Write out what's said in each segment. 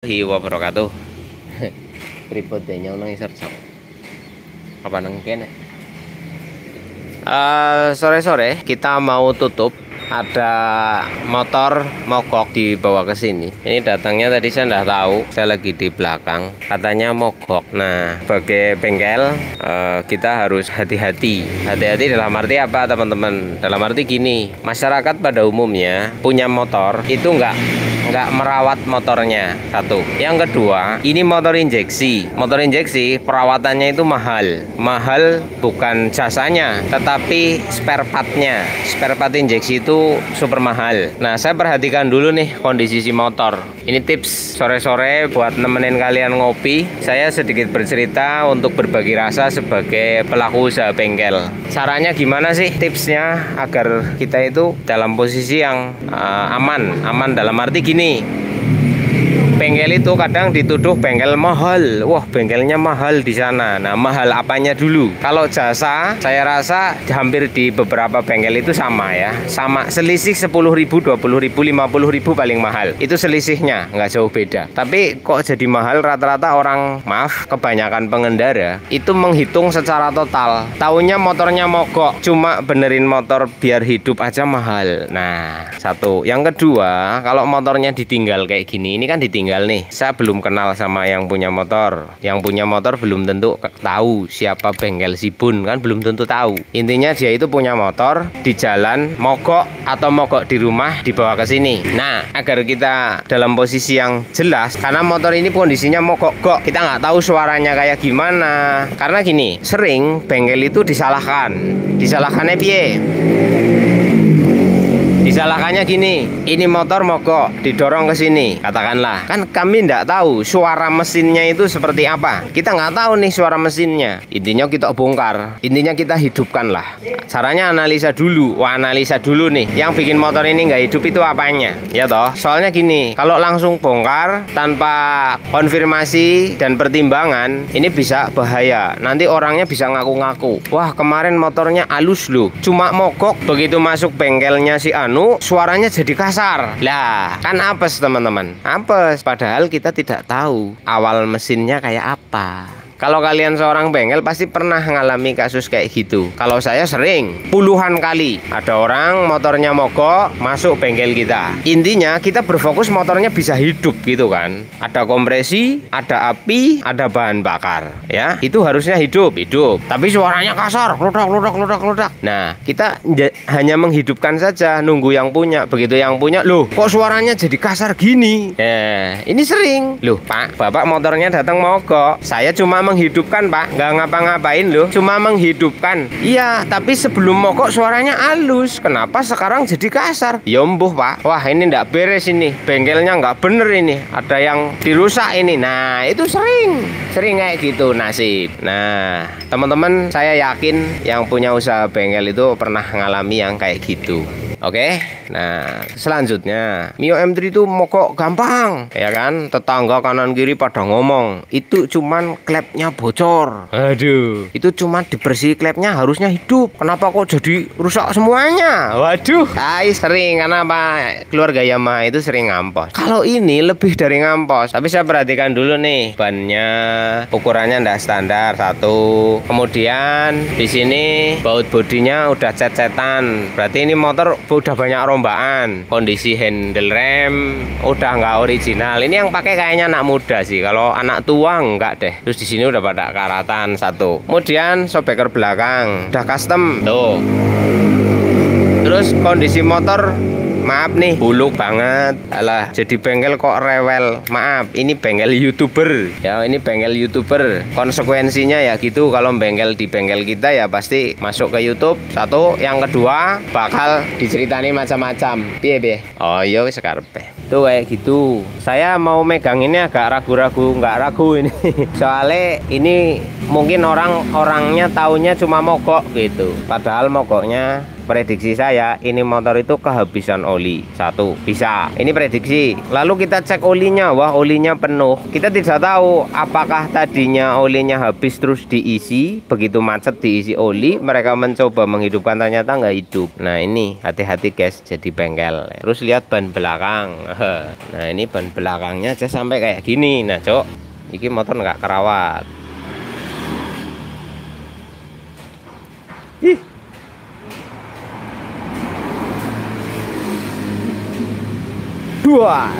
Wabarakatuh. Pripun dene nang isor sok. Apa nang kene? Sore-sore kita mau tutup. Ada motor mogok dibawa ke sini. Ini datangnya tadi saya nggak tahu. Saya lagi di belakang. Katanya mogok. Nah, sebagai bengkel kita harus hati-hati. Hati-hati dalam arti apa, teman-teman? Dalam arti gini, masyarakat pada umumnya punya motor itu nggak merawat motornya. Satu. Yang kedua, ini motor injeksi. Motor injeksi perawatannya itu mahal. Mahal bukan jasanya, tetapi spare partnya. Spare part injeksi itu super mahal. Nah, saya perhatikan dulu nih kondisi si motor. Ini tips sore-sore buat nemenin kalian ngopi. Saya sedikit bercerita untuk berbagi rasa sebagai pelaku usaha bengkel. Caranya gimana sih tipsnya agar kita itu dalam posisi yang aman? Aman dalam arti gini. Bengkel itu kadang dituduh bengkel mahal. Wah, bengkelnya mahal di sana. Nah, mahal apanya dulu? Kalau jasa, saya rasa hampir di beberapa bengkel itu sama ya. Sama, selisih 10.000, 20.000, 50.000 paling mahal. Itu selisihnya, nggak jauh beda. Tapi kok jadi mahal? Rata-rata orang, maaf, kebanyakan pengendara itu menghitung secara total. Taunya motornya mogok, cuma benerin motor biar hidup aja mahal. Nah, satu. Yang kedua, kalau motornya ditinggal kayak gini, ini kan ditinggal nih. Saya belum kenal sama yang punya motor. Yang punya motor belum tentu tahu siapa bengkel Sibun, kan belum tentu tahu. Intinya dia itu punya motor di jalan mogok atau mogok di rumah dibawa ke sini. Nah, agar kita dalam posisi yang jelas, karena motor ini kondisinya mogok, kita nggak tahu suaranya kayak gimana. Karena gini, sering bengkel itu disalahkan. Disalahkannya piye? Disalahkannya gini, ini motor mogok, didorong ke sini, katakanlah. Kan kami nggak tahu suara mesinnya itu seperti apa. Kita nggak tahu nih suara mesinnya. Intinya kita bongkar, intinya kita hidupkan lah. Caranya analisa dulu. Wah, analisa dulu nih. Yang bikin motor ini nggak hidup itu apanya? Ya toh, soalnya gini, kalau langsung bongkar tanpa konfirmasi dan pertimbangan, ini bisa bahaya. Nanti orangnya bisa ngaku-ngaku. Wah, kemarin motornya halus loh, cuma mogok. Begitu masuk bengkelnya si suaranya jadi kasar. Lah, kan apes teman-teman. Apes, padahal kita tidak tahu awal mesinnya kayak apa. Kalau kalian seorang bengkel pasti pernah ngalami kasus kayak gitu. Kalau saya sering, puluhan kali. Ada orang motornya mogok masuk bengkel kita. Intinya kita berfokus motornya bisa hidup gitu kan. Ada kompresi, ada api, ada bahan bakar. Ya, itu harusnya hidup. Tapi suaranya kasar, klodak. Nah, kita hanya menghidupkan saja, nunggu yang punya. Begitu yang punya, loh kok suaranya jadi kasar gini? Ini sering. Loh Pak, Bapak motornya datang mogok. Saya cuma menghidupkan Pak, nggak ngapa-ngapain loh, cuma menghidupkan. Iya, tapi sebelum mogok suaranya halus, kenapa sekarang jadi kasar? Ya mbuh Pak, wah ini nggak beres ini, bengkelnya nggak bener ini, ada yang dirusak ini. Nah, itu sering kayak gitu nasib. Nah, teman-teman, saya yakin yang punya usaha bengkel itu pernah ngalami yang kayak gitu. Oke, nah selanjutnya Mio M3 itu mogok gampang, ya kan? Tetangga kanan kiri pada ngomong itu cuman klepnya bocor. Aduh, itu cuman dibersih klepnya harusnya hidup. Kenapa kok jadi rusak semuanya? Waduh, sering karena apa? Keluarga Yamaha itu sering ngampos. Kalau ini lebih dari ngampos. Tapi saya perhatikan dulu nih, bannya ukurannya ndak standar satu. Kemudian di sini baut bodinya udah cet-cetan. Berarti ini motor udah banyak rombaan. Kondisi handle rem udah nggak original. Ini yang pakai kayaknya anak muda sih. Kalau anak tua enggak deh. Terus di sini udah pada karatan satu. Kemudian shockbreaker belakang udah custom tuh. Terus kondisi motor, maaf nih, buluk banget. Alah, jadi bengkel kok rewel. Maaf, ini bengkel YouTuber. Ya, ini bengkel YouTuber. Konsekuensinya ya gitu, kalau bengkel di bengkel kita ya pasti masuk ke YouTube. Satu, yang kedua bakal diceritani macam-macam. Piye? Oh, iya wis karepe. Tuh kayak gitu. Saya mau megang ini agak ragu-ragu, nggak ragu ini. Soalnya ini mungkin orangnya taunya cuma mogok gitu. Padahal mogoknya prediksi saya ini motor itu kehabisan oli. Satu, bisa. Ini prediksi. Lalu kita cek olinya, wah olinya penuh. Kita tidak tahu apakah tadinya olinya habis terus diisi, begitu macet diisi oli, mereka mencoba menghidupkan ternyata nggak hidup. Nah ini hati-hati guys, jadi bengkel. Terus lihat ban belakang. Nah ini ban belakangnya aja sampai kayak gini. Nah cok, ini motor nggak kerawat. Ih. Duar.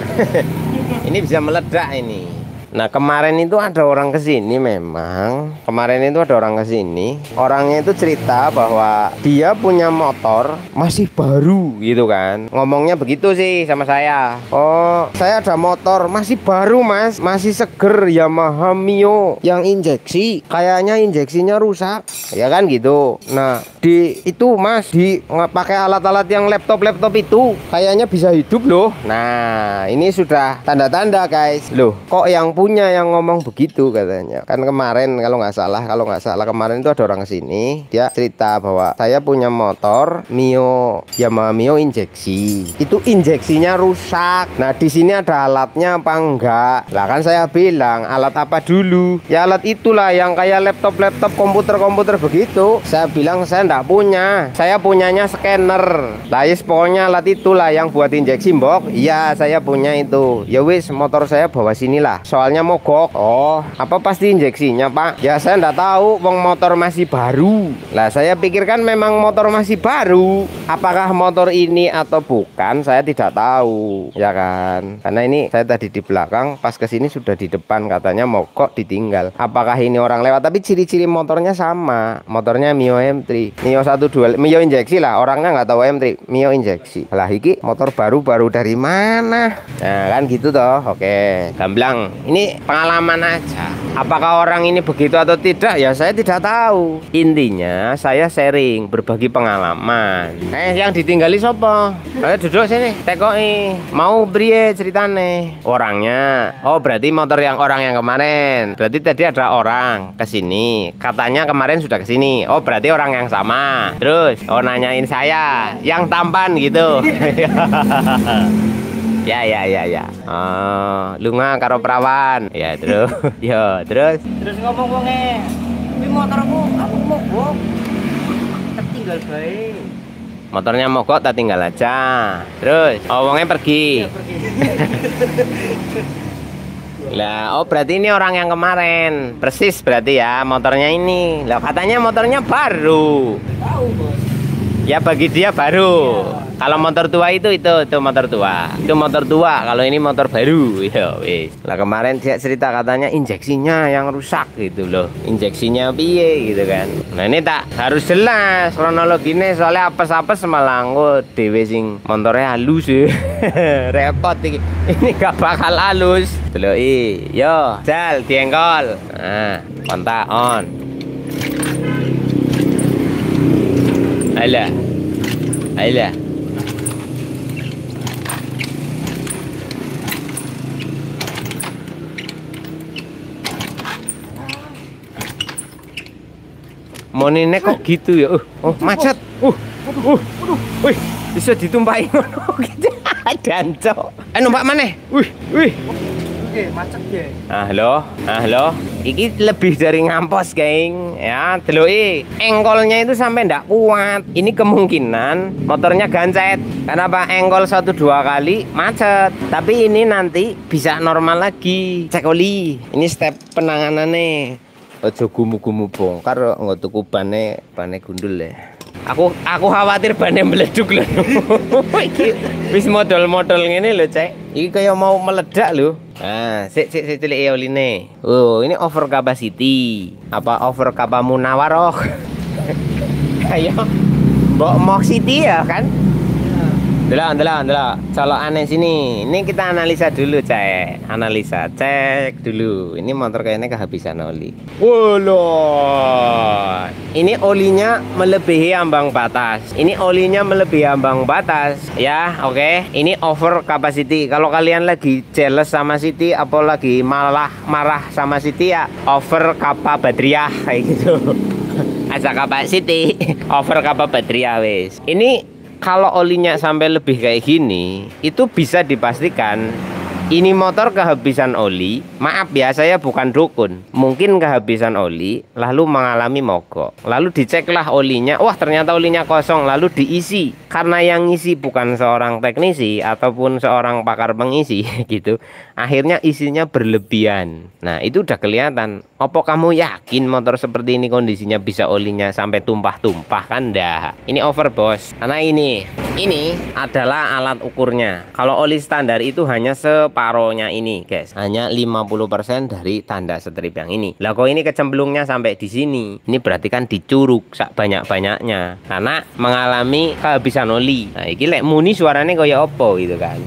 Ini bisa meledak ini. Nah kemarin itu ada orang kesini, memang kemarin itu ada orang kesini, orangnya itu cerita bahwa dia punya motor masih baru gitu kan, ngomongnya begitu sih sama saya. Oh saya ada motor masih baru mas, masih seger, Yamaha Mio yang injeksi, kayaknya injeksinya rusak ya kan gitu. Nah di itu mas, di pakai alat-alat yang laptop itu kayaknya bisa hidup loh. Nah ini sudah tanda-tanda guys. Loh kok yang punya yang ngomong begitu katanya. Kan kemarin kalau nggak salah kemarin itu ada orang kesini, dia cerita bahwa saya punya motor Mio, Yamaha Mio injeksi. Itu injeksinya rusak. Nah di sini ada alatnya apa enggak? Lah kan saya bilang alat apa dulu? Ya alat itulah yang kayak laptop komputer begitu. Saya bilang saya enggak punya. Saya punyanya scanner. Lah yes, pokoknya alat itulah yang buat injeksi mbok. Iya saya punya itu. Ya wis motor saya bawa sinilah. Soalnya mogok. Oh apa pasti injeksinya pak? Ya saya enggak tahu, wong motor masih baru. Lah saya pikirkan memang motor masih baru. Apakah motor ini atau bukan saya tidak tahu ya kan, karena ini saya tadi di belakang, pas kesini sudah di depan, katanya mogok ditinggal. Apakah ini orang lewat? Tapi ciri-ciri motornya sama, motornya Mio M3, Mio 12, Mio injeksi lah, orangnya nggak tahu M3, Mio injeksi. Lah iki motor baru dari mana? Nah kan gitu toh. Oke gamblang, ini pengalaman aja. Apakah orang ini begitu atau tidak ya saya tidak tahu. Intinya saya sharing, berbagi pengalaman. Yang ditinggali sopo? Ayo duduk sini, tekoi. Mau priye ceritane? Orangnya. Oh berarti motor yang orang yang kemarin. Berarti tadi ada orang kesini, katanya kemarin sudah kesini. Oh berarti orang yang sama. Terus nanyain saya yang tampan gitu. Ya. Oh, lunga karo perawan. Ya terus. Yo, terus ngomong wonge. Kuwi motorku aku mogok. Tertinggal bae. Motornya mogok tak tinggal aja. Terus wongnya pergi. Ya, pergi. Lah, oh berarti ini orang yang kemarin. Persis berarti ya motornya ini. Lah katanya motornya baru. Tahu, Bos. Ya bagi dia baru. Ya. Kalau motor tua itu motor tua. Itu motor tua, kalau ini motor baru. Ya wis. Lah kemarin dia cerita katanya injeksinya yang rusak gitu loh. Injeksinya piye gitu kan. Nah ini tak harus jelas kronologinya, soalnya apes-apes malah nggo dhewe sing motornya halus ya. Repot iki. Ini gak bakal halus. Deloki. Yo, jal diengkol. Nah, kontak on. Alah. Monine kok gitu ya? Oh macet. Wih, bisa ditumpahin gitu. Danco. Numpak maneh. Wih. Oke, macet ya. Halo. Iki lebih dari ngampos, geng. Ya, deloki. Engkolnya itu sampai ndak kuat. Ini kemungkinan motornya gancet. Kenapa engkol 1-2 kali macet. Tapi ini nanti bisa normal lagi. Cek oli. Ini step penanganannya. Ojo gumu-gumu bongkar nggak tuku bane gundul ya. Aku khawatir bannya meleduk loh. Wis modal ngene lho, Cek. Iki kayak mau meledak loh. Nah, sik cilik oline. Oh, ini over capacity. Apa over kapamunawaroh? Kayak Mbok Mok City ya kan? Delok. Colokannya sini. Ini kita analisa dulu, Cek. Cek dulu. Ini motor kayaknya kehabisan oli. Woloh. Ini olinya melebihi ambang batas. Ya, oke. Ini over capacity. Kalau kalian lagi jealous sama Siti, apa lagi malah marah sama Siti ya, over kapa badriah kayak gitu. Asa capacity, over capacity ya wis. Ini kalau olinya sampai lebih kayak gini, itu bisa dipastikan ini motor kehabisan oli. Maaf ya, saya bukan dukun. Mungkin kehabisan oli, lalu mengalami mogok. Lalu diceklah olinya, wah ternyata olinya kosong, lalu diisi. Karena yang ngisi bukan seorang teknisi ataupun seorang pakar pengisi gitu. Akhirnya isinya berlebihan. Nah itu udah kelihatan. Apa kamu yakin motor seperti ini kondisinya bisa olinya sampai tumpah-tumpah? Kan dah. Ini over bos. Karena ini adalah alat ukurnya. Kalau oli standar itu hanya separohnya ini guys. Hanya 50% dari tanda strip yang ini. Lah kok ini kecemplungnya sampai di sini. Ini berarti kan dicuruk sak banyak-banyaknya. Karena mengalami kehabisan oli. Nah ini lek muni suaranya kayak opo gitu kan.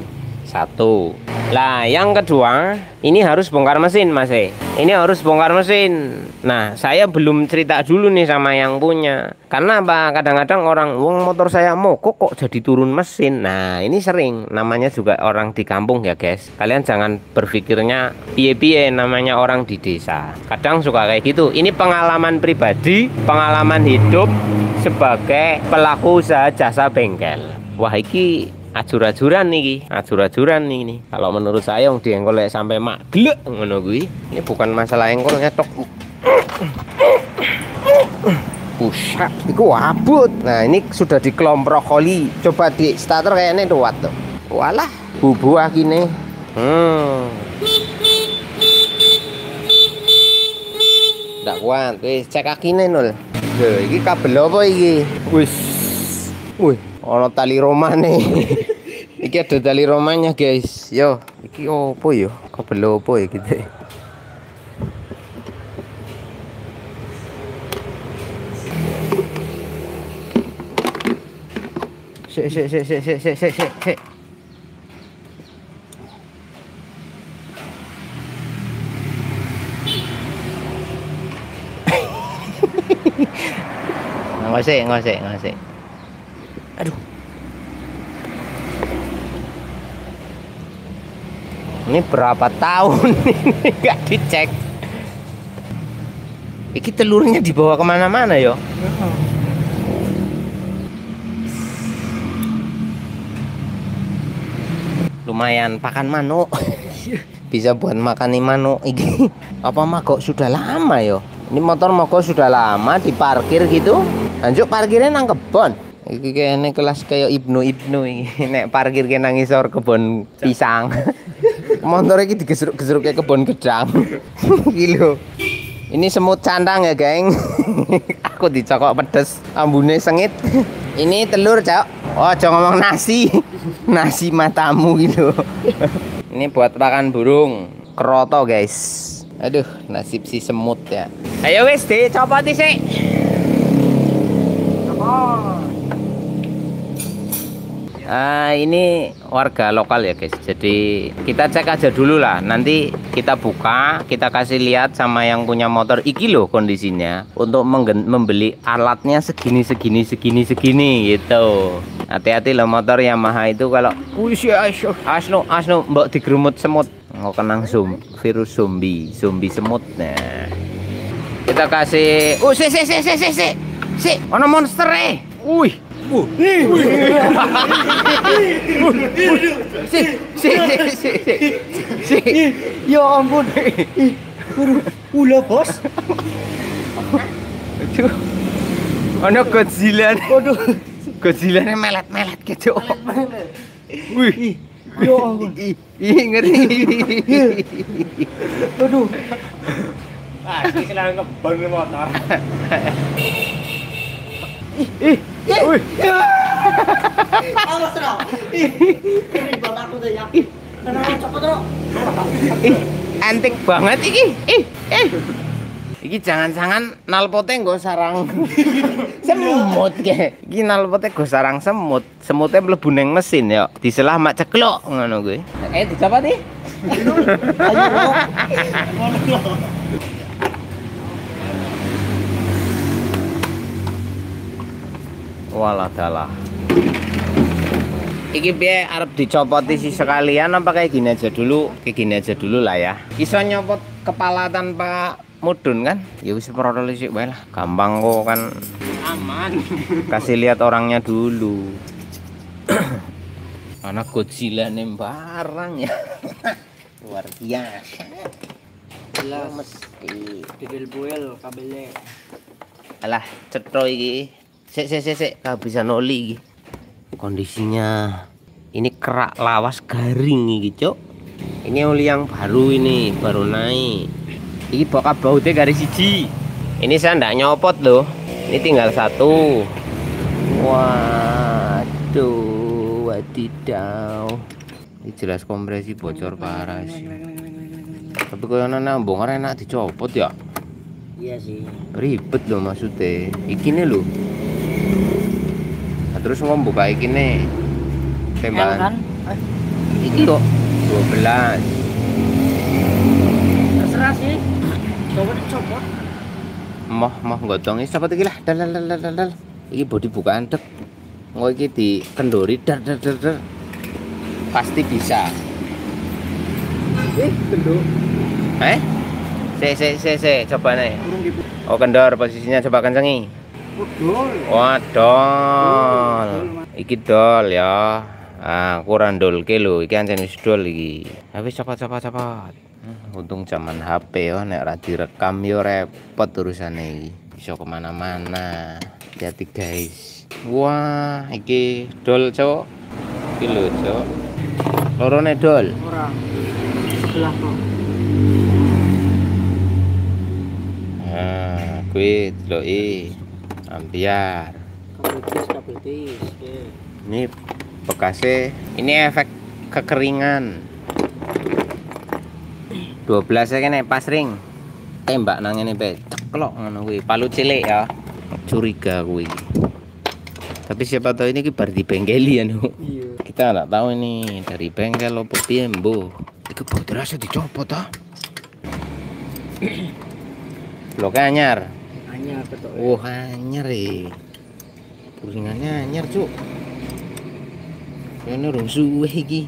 Satu. Lah yang kedua, ini harus bongkar mesin mas. Ini harus bongkar mesin. Nah saya belum cerita dulu nih sama yang punya. Karena apa? Kadang-kadang orang, wong motor saya mogok kok jadi turun mesin. Nah ini sering. Namanya juga orang di kampung ya guys. Kalian jangan berpikirnya piye-piye, namanya orang di desa. Kadang suka kayak gitu. Ini pengalaman pribadi, pengalaman hidup sebagai pelaku usaha jasa bengkel. Wah iki ajur-ajuran nih, ajur-ajuran nih. Kalau menurut saya yang diengkol sampai maglek ngono kuwi. Ini bukan masalah engkolnya tok. Pusat, itu abut. Nah ini sudah dikelomprok oli. Coba di starter kayaknya kuat tuh. Walah, bubu akine. Nggak kuat. Wis cek akine nul. Loh, iki kabel apa iki? Wis. Wih, ono tali romane. Iki ada tali romanya guys. Yo, iki opo yo? Kabel opo ya gitu. Sik. Ngosek. Aduh. Ini berapa tahun ini nggak dicek. Ini telurnya dibawa kemana-mana yo. Lumayan pakan manuk. Bisa buat makan manuk ini. Apa mogok sudah lama yo. Ini motor mogok sudah lama diparkir gitu. Lanjut parkirnya nang kebon. Iki kayaknya kelas kayak Ibnu ini. Nek parkir ke nang isor kebon pisang. Motor iki digesruk-gesruk kayak kebon gedang. Kilo. Ini semut candang ya, geng. Aku dicokok pedes, ambune sengit. Ini telur, Cok. Oh, jangan ngomong nasi. Nasi matamu gitu. Ini buat pakan burung, keroto, guys. Aduh, nasib si semut ya. Ayo wis dicopot sih. Ini warga lokal ya guys. Jadi kita cek aja dulu lah. Nanti kita buka, kita kasih lihat sama yang punya motor. Iki loh kondisinya. Untuk membeli alatnya segini gitu. Hati-hati loh motor Yamaha itu kalau asno mbok digerumut semut. Nggak kenang virus zombie semut. Nah kita kasih. Si, ono monster Wih. Si. Ya ampun. Ulah bos. Aduh. Ono Godzilla. Waduh. Godzilla-nya melet-melet gitu. Wih. Ya ampun. Ngeri. Aduh. Ini selalu ngebon motor. Wih. Awas Ro. Ribet aku tuh ya. Kenapa cepet Ro? Antik banget iki. Iki jangan-jangan nalpote nggo sarang semut ke. Iki nalpote nggo sarang semut. Semutnya mlebu ning mesin ya. Diselah mak ceklok ngono kuwi. Dicopot iki. Ayo Ro. Walah dalah. Iki piye arep dicopoti sih sekalian apa kayak gini aja dulu? Kayak gini aja dulu lah ya. Iso nyopot kepala tanpa mudun kan? Ya wis protol sik wae lah. Gampang kok kan. Aman. Kasih lihat orangnya dulu. Anak Godzilla nih barang ya. Luar biasa. Jelas. Mesti. Didel buel kabelnya. Alah, cetro iki. Sik, kehabisan oli iki. Kondisinya ini kerak lawas garing iki, Cuk. Ini oli yang baru ini, baru naik. Ini bokap bautnya garis siji. Ini saya ndak nyopot loh. Ini tinggal satu. Waduh, wadidaw. Ini jelas kompresi bocor parah sih. Tapi kalau nambung kan enak dicopot ya. Iya sih. Ribet loh maksudnya. Iki nih loh. Nah, terus ngomong buka iki nih. Tembakan. Kan? Iki kok 12. Terserah sih. Coba dicopot. Moh gotong iki cepet iki lah. Dal. Iki bodi bukaan dek. Engko iki dikendori dar. Pasti bisa. Kendor. Se coba nih. Kurung gitu. Oh, kendor posisinya coba kencengi. Dol. Wadol. Iki dol ya. Ah, kurang dol ke lho, iki ancen wis dol iki. Wis cepat. Untung zaman HP ya, nek ra direkam yo repot urusane iki. Bisa kemana-mana. Hati guys. Wah, iki dol, Cok. Iki lho, Cok. Lorone dol. Ora. Sebelah kok. Nah, kuwi deloki ampiar. Kabel tis. Ini bekasnya, ini efek kekeringan. 12 ya kene pas ring. Tembak nang ngene pe, ceklok ngono kuwi. Palu cilik ya. Curiga kuwi. Tapi siapa tahu ini kibar di bengkeli ya, Nu. Iya. Kita nggak tahu ini dari bengkel opo piye, Mbuh. Iku baut rasa dicopot ah. Blok anyar. Anyar betul. Oh, anyar puringannya anyar, Cuk. Ini urung suwe iki.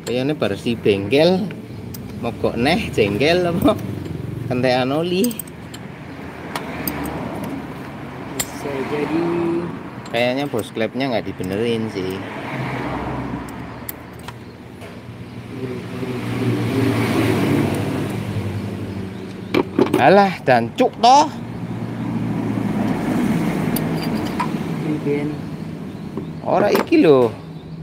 Kayaknya bersih bengkel. Mogok neh jengkel apa? Kentekan oli. Bisa jadi. Kayaknya bos klepnya nggak dibenerin sih. Alah, dan cuk toh. Ben. Ora iki lho.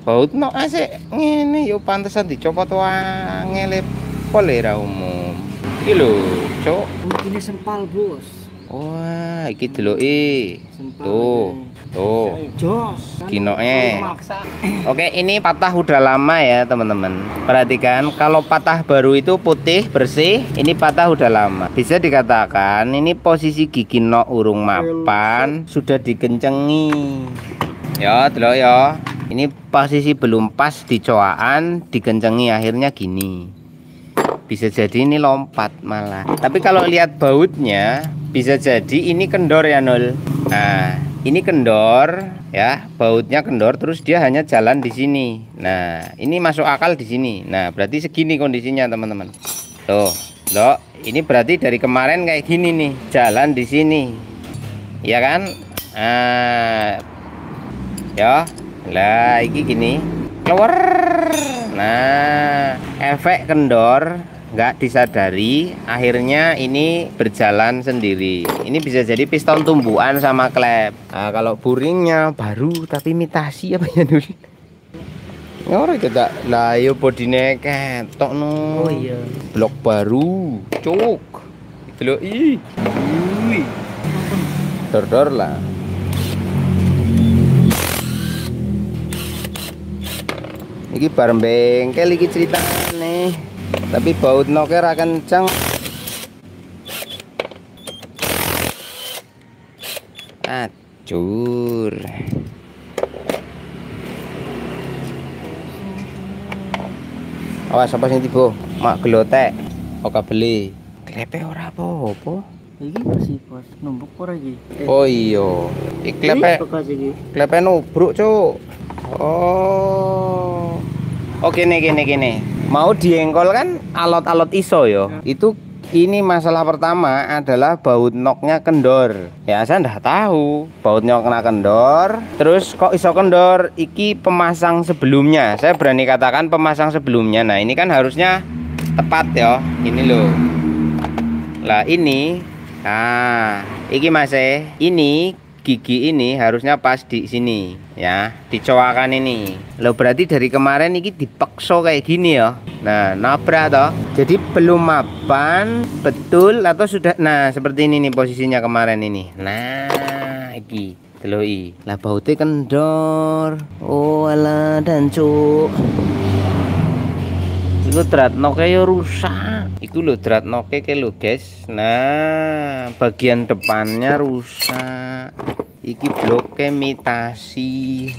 Baut no asik ngene yo pantesan dicopot wangele pole ra umum. Iki lho, Cuk. Mungkin sempal, Bos. Wah, iki deloki. Sempal. Tuh. Tuh. Jos. Kinoe. Maksa. Oke, ini patah udah lama ya teman-teman. Perhatikan, kalau patah baru itu putih bersih, ini patah udah lama. Bisa dikatakan ini posisi gigi nok urung mapan sudah dikencengi. Ya, delok ya. Ini posisi belum pas di coaan, dikencengi akhirnya gini. Bisa jadi ini lompat malah. Tapi kalau lihat bautnya, bisa jadi ini kendor ya, Nul. Nah, ini kendor ya, bautnya kendor terus dia hanya jalan di sini. Nah, ini masuk akal di sini. Nah, berarti segini kondisinya, teman-teman. Tuh, loh, ini berarti dari kemarin kayak gini nih, jalan di sini. Ya kan? Ya. Lah, iki gini. Keluar. Nah, efek kendor nggak disadari, akhirnya ini berjalan sendiri. Ini bisa jadi piston tumbukan sama klep. Nah, kalau buringnya baru tapi imitasi apa ya dulu? Ora kita lah yo bodine ketok no. Oh iya. Blok baru, cuk. Delok ih. Dor-dor lah. Iki bareng bengkel iki ceritane. Tapi baut noke ra kenceng. Acur. Awas apa sing tiba? Mak gelotek. Oke beli. Klepe ora apa-apa. Iki bersih, Bos. Numpuk ora iki? Oh iya. Iki klepe. Bekas iki. Klepe nubruk, Cuk. Oh. Oh gini. Mau diengkol kan alot-alot iso ya. Itu Ini masalah pertama adalah baut noknya kendor. Ya saya ndak tahu baut noknya kendor. Terus kok iso kendor? Iki pemasang sebelumnya. Saya berani katakan pemasang sebelumnya. Nah ini kan harusnya tepat ya. Ini loh. Lah ini. Nah iki mas ini gigi ini harusnya pas di sini ya, dicoakan ini. Loh berarti dari kemarin ini dipaksa kayak gini ya. Nah nabrak toh. Jadi belum mapan betul atau sudah. Nah seperti ini nih posisinya kemarin ini. Nah iki deloi. Lah bautnya kendor. Oh alah dan cuk. Iku dreadnought-e ya rusak. Iku lho dreadnought-e lho guys. Nah, bagian depannya rusak. Iki bloknya imitasi.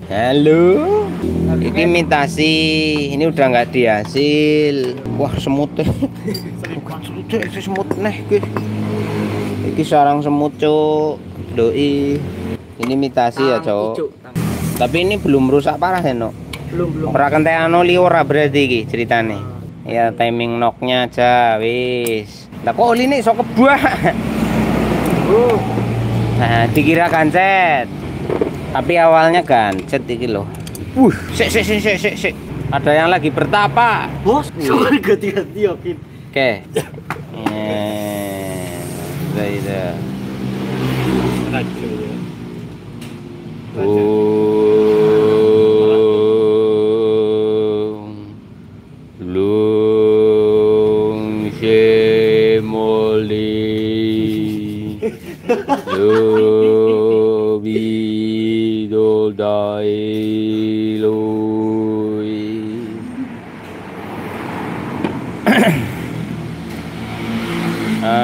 Halo. Iki imitasi. Ini udah nggak dihasil. Wah, semutnya. Bukan semut neh, guys. Iki sarang semut, cuk. Doi. Ini imitasi ya, cuk. Tapi ini belum rusak parah ya, no? Belum. Ora kenteano li ora berarti iki ceritane. Ya timing knocknya aja wis. Lah kok oli ini sok kebuah. Nah, dikira gancet. Tapi awalnya gancet iki loh. Sik. Ada yang lagi bertapa. Bos, soalnya ganti-ganti yakin. Oke. Udah.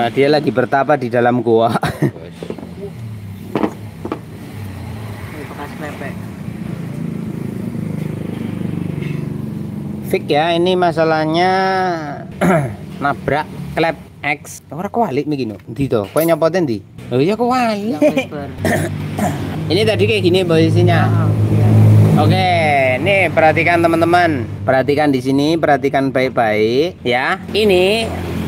Dia lagi bertapa di dalam gua. Bekas pepek. Fix ya, ini masalahnya nabrak klep X. Ora kualik begini. Ndi to? Kowe nyopotin ndi? Oh iya kualik. Ini tadi kayak gini posisinya. Oke, nih perhatikan teman-teman. Perhatikan di sini, perhatikan baik-baik ya. Ini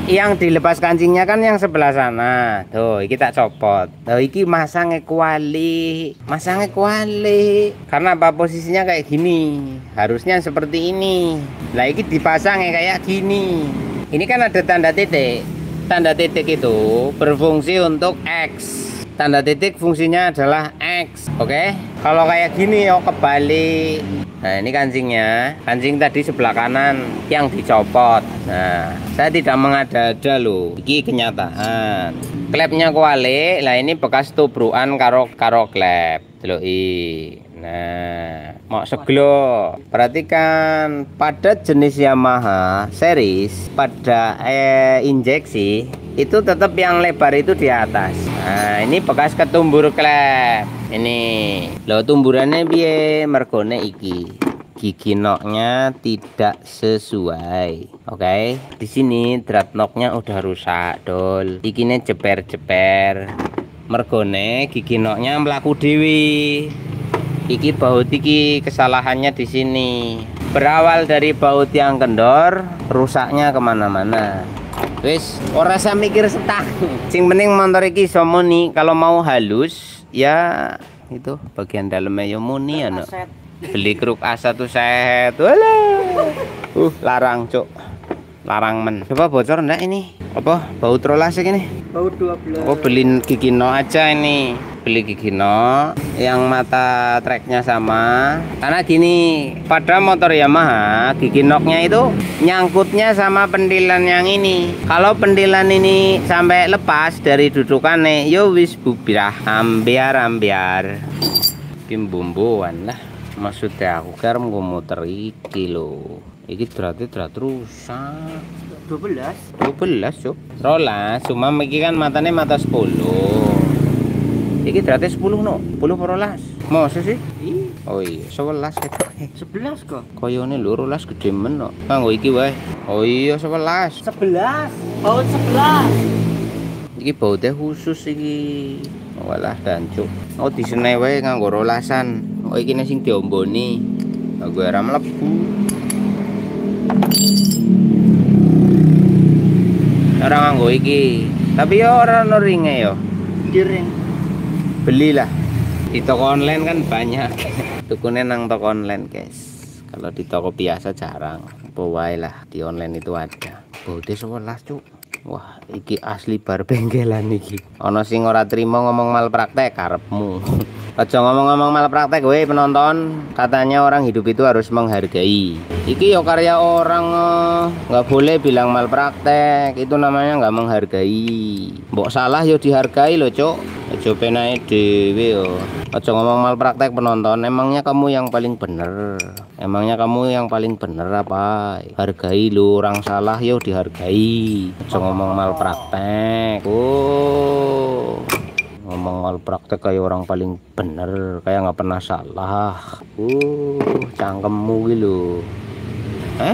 yang dilepas kancingnya kan yang sebelah sana. Tuh, kita copot. Tuh, iki masangnya kuali. Karena apa posisinya kayak gini? Harusnya seperti ini. Lah iki dipasangnya kayak gini. Ini kan ada tanda titik. Tanda titik itu berfungsi untuk X. Tanda titik fungsinya adalah X. Oke. Kalau kayak gini yo kebalik. Nah ini kancingnya. Kancing tadi sebelah kanan yang dicopot. Nah saya tidak mengada-ada loh. Ini kenyataan. Klepnya kuali. Lah ini bekas tubrukan karo klep. Deloi. Nah mau seglo. Perhatikan pada jenis Yamaha series pada injeksi itu tetap yang lebar itu di atas. Nah ini bekas ketumbur klep. Ini lo tumburannya biye mergone iki gigi noknya tidak sesuai. Oke, di sini dreadnought-nya udah rusak dol. Ikine jeper mergone gigi noknya melaku dewi. Iki baut iki kesalahannya di sini. Berawal dari baut yang kendor, rusaknya kemana-mana. Wis, ora usah mikir setah. Sing penting motor iki iso muni. Kalau mau halus, ya itu bagian dalamnya ya muni ya no. Beli kruk A1 set. Walah. Larang, Cuk. Larang men. Coba bocor enggak ini? Apa baut rolas ini? Baut 12. Oh, beli gigi no aja ini. Beli gigi no yang mata treknya sama. Karena gini, pada motor Yamaha gigi noknya itu nyangkutnya sama pendilan yang ini. Kalau pendilan ini sampai lepas dari dudukannya, yo wis bubirah ambiar. Kim bumbuan lah. Maksudnya aku kan mau muter iki lho. Iki berarti rusak. 12. 12 Cuk. Rolas, cuma iki kan matanya mata 10. Iki berarti 10 no. 10 rolas. Masa sih? Oh iya, 11 ketok. 11 kok. Koyone lho rolas gede men no. Kanggo iki wae. Oh iya 11. 11. Baut 11. Iki bautnya khusus iki. Walah dancuk. Oh disene wae nganggo rolasan. Oh iki sing diomboni. Gue ora mlebu. Orang nganggo iki. Tapi ya ora ono ringe ya. Diring. Belilah. Di toko online kan banyak. Tukune nang toko online, guys. Kalau di toko biasa jarang. Apa wae lah, di online itu ada. Bode 11, Cuk. Wah, iki asli bar bengkelan iki. Ana sing ora trimo ngomong mal praktek karepmu. Aja ngomong-ngomong mal praktek weh penonton. Katanya orang hidup itu harus menghargai. Iki yo karya orang, nggak boleh bilang mal praktek. Itu namanya nggak menghargai. Mbok salah yo dihargai loh, Cuk. Aja penae dhewe yo. Aja ngomong mal praktek penonton. Emangnya kamu yang paling bener? Emangnya kamu yang paling bener apa? Hargai lo, orang salah yo dihargai. Aja ngomong mal praktek. Oh. Ngomong mal praktek kayak orang paling bener, kayak nggak pernah salah. Cangkemmu gitu.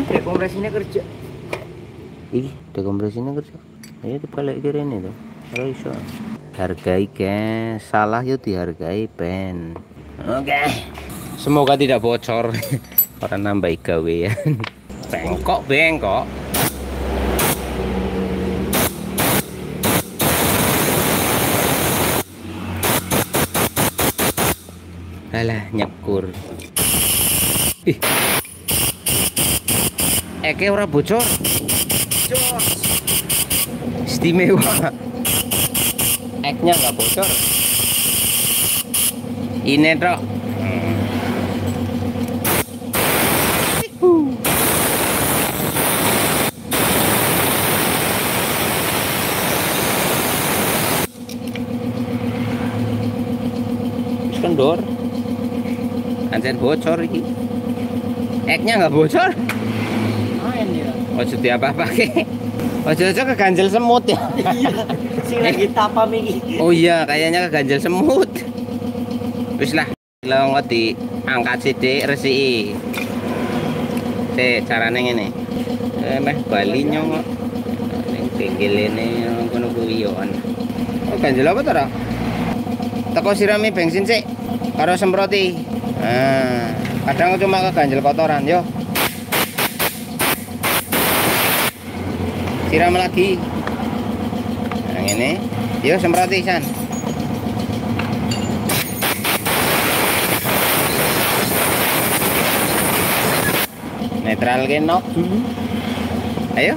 Dekompresinya kerja. Ih, dekompresinya kerja. Ayo dibalik kiri ini tuh. Iso. Hargai guys, salah yuk dihargai Ben. Oke. Semoga tidak bocor. Orang nambah gawean. Bengkok. Alah nyekur. Ih. Eke ora bocor. Istimewa. Eknya nggak bocor. Ini tok. Kendor. Anjir bocor iki. Eknya nggak bocor. Main ya. Ojo diapa-apa ke. Ojo keganjel semut ya. Iya. Sing lagi tapam iki. Oh iya, kayaknya keganjel semut. Wis lah, lo ngerti angkat sithik resiki. Carane ngene. Meh bali nyong ning pinggilene kono kuwi yo an. Oh ganjel apa to, Ra? Teko sirami bensin sik karo semproti. Nah, kadang cuma keganjel kotoran yo. Siram lagi. Nah, ini. Yo semproti san. Netral kenok dulu. Ayo.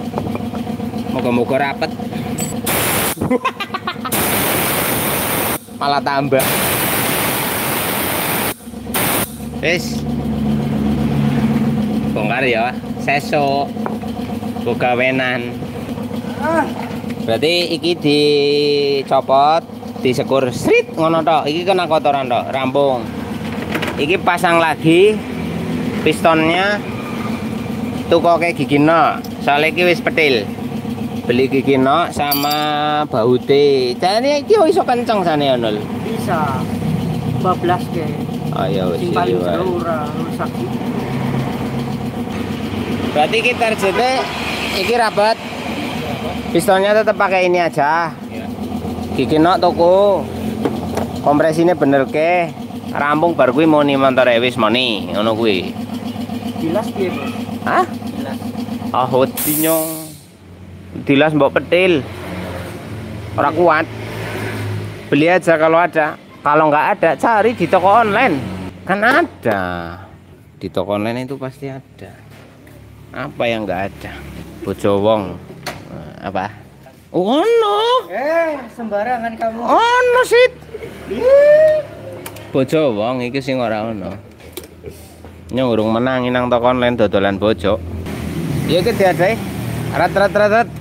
Moga-moga rapet. Malah tambah. Wis. Bongkar ya, sesuk. Bogawenan. Berarti iki dicopot, disekur srit ngono tok. Iki kena kotoran tok, rampung. Iki pasang lagi pistonnya tukoke gigi no. Soalnya iki wis petil. Beli gigi no sama baute. Jane iki iso kenceng sane onol. Bisa. 12 ke. Oh ya wis. Sing paling jero ora rusak. Berarti kita targetnya iki rapat. Pistonnya tetap pakai ini aja. Gigi no toko. Kompresinya bener ke. Rampung bar kuwi moni motor wis moni ngono kuwi. Dilas piye, Bos? Hah? Dilas. Ah hodinyong. Dilas mbok petil. Ora kuat. Beli aja kalau ada. Kalau nggak ada cari di toko online. Kan ada. Di toko online itu pasti ada. Apa yang nggak ada? Bojo wong. Apa? Oh no. Sembarangan kamu. Oh no sit. Bojo wong iki sing ora ono. Nyong urung menangi nang toko online dodolan bojo. Iya ke diadae. Rat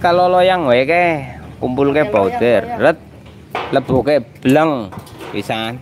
kalau loyang wae ke kumpul ke powder. Ret lebuke bleng pisan.